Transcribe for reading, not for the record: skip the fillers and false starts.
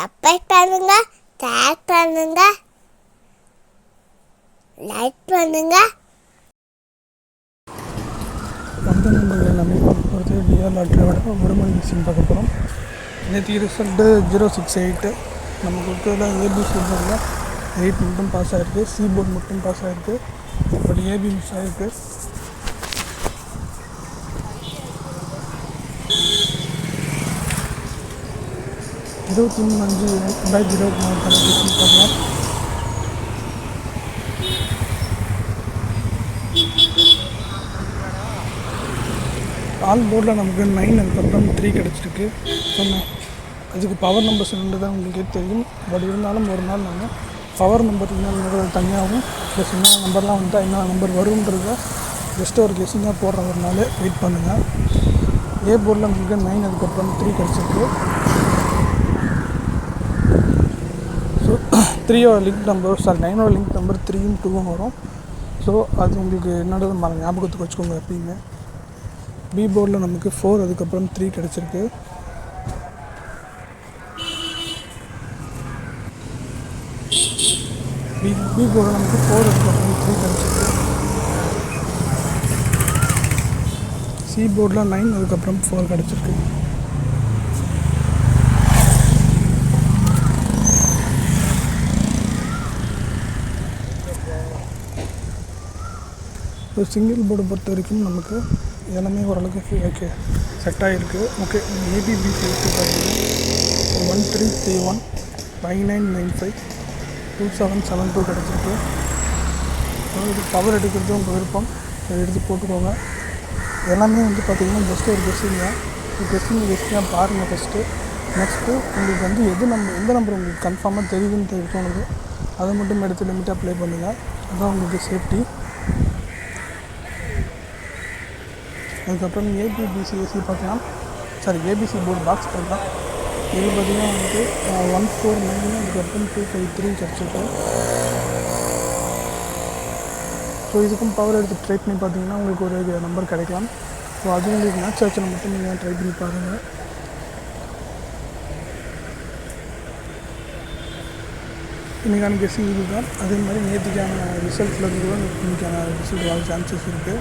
Subscribe பண்ணுங்க, share பண்ணுங்க, like பண்ணுங்க. வந்த நண்பர்கள் எல்லாமே பார்க்க போகிறது டிஆர் லாட்ரியோட ஒரு மணி மிஷின் பார்க்க போகிறோம். நேற்று ரிசல்ட்டு 068. நம்ம கொடுத்ததில் ஏபிசி போர்டில் 8 மட்டும் பாஸ் ஆகிருக்கு, சி போர்டு மட்டும் பாஸ் ஆகிருக்கு, பட் ஏபி மிஸ் ஆகிருக்கு. இருபத்தி 3/5/2024 மிஷின் பார்க்கலாம். ஆல் போர்டில் நமக்கு 9 அதுக்கப்புறம் 3 கிடச்சிருக்கு. சொன்னேன் அதுக்கு பவர் நம்பர்ஸ் தான் உங்களுக்கே தெரியும். பட் இருந்தாலும் ஒரு நாள் நாங்கள் பவர் நம்பர் இன்னொரு தனியாகவும் ப்ளஸ் என்ன நம்பர்லாம் வந்தால் என்ன நம்பர் வரும்ன்றத ஜஸ்ட்டு ஒரு கெஸ்ஸிங்காக போடுற ஒரு நாள் வெயிட் பண்ணுங்கள். ஏ போர்டில் நமக்கு 9 அதுக்கப்புறம் 3 கிடச்சிருக்கு. ஸோ 3யோட லிங்க் நம்பர் 9ஓட லிங்க் நம்பர் 3யும் 2வும் வரும். ஸோ அது உங்களுக்கு என்னோட ஞாபகத்துக்கு வச்சுக்கோங்க எப்பயுமே. பி போர்டில் நமக்கு 4 அதுக்கப்புறம் 3 கிடச்சிருக்கு. பி போர்டில் நமக்கு 4 அதுக்கப்புறம் 3 கிடச்சிருக்கு. சி போர்டில் 9 அதுக்கப்புறம் 4 கிடச்சிருக்கு. ஸோ சிங்கிள் போர்டை பொறுத்த வரைக்கும் நமக்கு எல்லாமே ஓரளவுக்கு ஓகே செட் ஆகிருக்கு. ஓகே ஏபிபிசி பார்த்தீங்கன்னா 1331 5995 2772 கிடச்சிருக்கு. இது பவர் எடுக்கிறது உங்கள் விருப்பம், அதை எடுத்து போட்டுக்கோங்க. எல்லாமே பார்த்திங்கன்னா ஜஸ்ட்டு ஒரு கெஸ்ஸிங் தான். கெஸ்ஸிங்காக பாருங்கள் ஃபஸ்ட்டு. நெக்ஸ்ட்டு உங்களுக்கு எந்த நம்பர் உங்களுக்கு கன்ஃபார்மாக தெரியுதுன்னு தோணுது அதை மட்டும் எடுத்து லிமிட்டாக அப்ளை பண்ணுங்கள். அதுதான் உங்களுக்கு சேஃப்டி. அதுக்கப்புறம் ஏபிபிசிஎஸ்சி பார்க்கலாம். ஏபிசி போர்டு பாக்ஸ் பார்க்கலாம். இது பார்த்திங்கன்னா 149 அதுக்கப்புறம் 253 கிடச்சிருக்கு. ஸோ இதுக்கும் பவர் எடுத்து ட்ரை பண்ணி பார்த்தீங்கன்னா உங்களுக்கு ஒரு நம்பர் கிடைக்கலாம். ஸோ அது உங்களுக்கு மேட்ச் ஆச்சுன்னா மட்டும் நீங்கள் ட்ரை பண்ணி பாருங்கள். இன்றைக்கான கெஸ்ஸிங் இது தான். அதே மாதிரி நேற்றுக்கான ரிசல்ட்டில் இருந்து கூட இன்றைக்கான ரிசல்ட் வர சான்சஸ் இருக்குது.